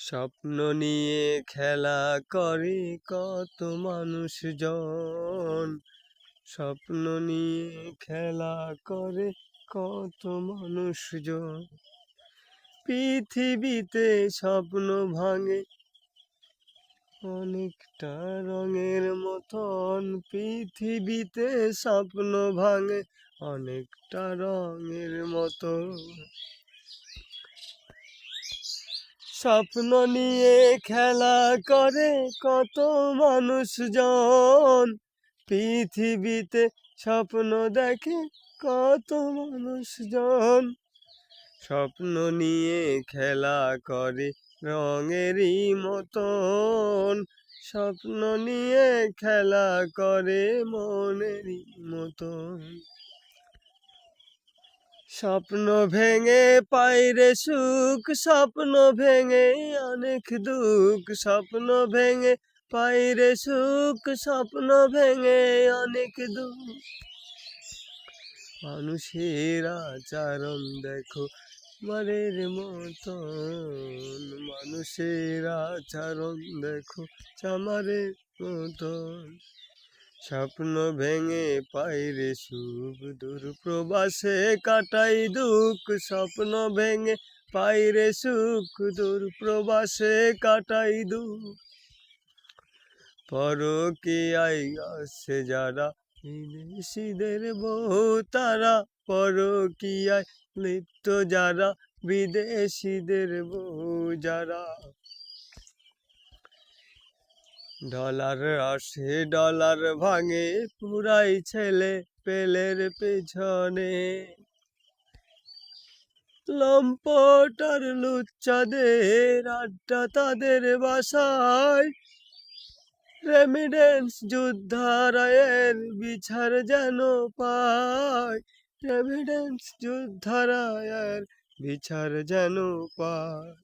স্বপ্ন নিয়ে খেলা করে কত মানুষজন। স্বপ্ন নিয়ে খেলা করে কত মানুষজন। পৃথিবীতে স্বপ্ন ভাঙে অনেকটা রঙের মতন। পৃথিবীতে স্বপ্ন ভাঙে অনেকটা রঙের মতন। স্বপ্ন নিয়ে খেলা করে কত মানুষজন। পৃথিবীতে স্বপ্ন দেখে কত মানুষজন। স্বপ্ন নিয়ে খেলা করে রঙেরই মতন। স্বপ্ন নিয়ে খেলা করে মনেরই মতন। স্বপ্ন ভেঙে পাইরে সুখ, স্বপ্ন ভেঙে অনেক দুঃখ। স্বপ্ন ভেঙে পাইরে সুখ, স্বপ্ন ভেঙে অনেক দুঃখ। মানুষের আচরণ দেখো মারের মতন। মানুষের আচরণ দেখো চামারের মতন। স্বপ্ন ভেঙে পাইরে সুখ, দূর প্রবাসে কাটাই দুঃখ। স্বপ্ন ভেঙে পাইরে সুখ, দূর প্রবাসে কাটাই দুঃখ। পরকীয়ায় আছে যারা বিদেশীদের বউ তারা। পরকীয়ায় লিপ্ত যারা বিদেশীদের বউ যারা। ডলার আসে ডলার ভাঙে পুরাই ছেলে পেলের পেছনে। লম্পট আর লুচ্চাদের আড্ডা তাদের বাসায়। রেমিডেন্স যোদ্ধারায়ের বিচার যেন পায়। রেমিডেন্স যোদ্ধারায়ের বিচার যেন পায়।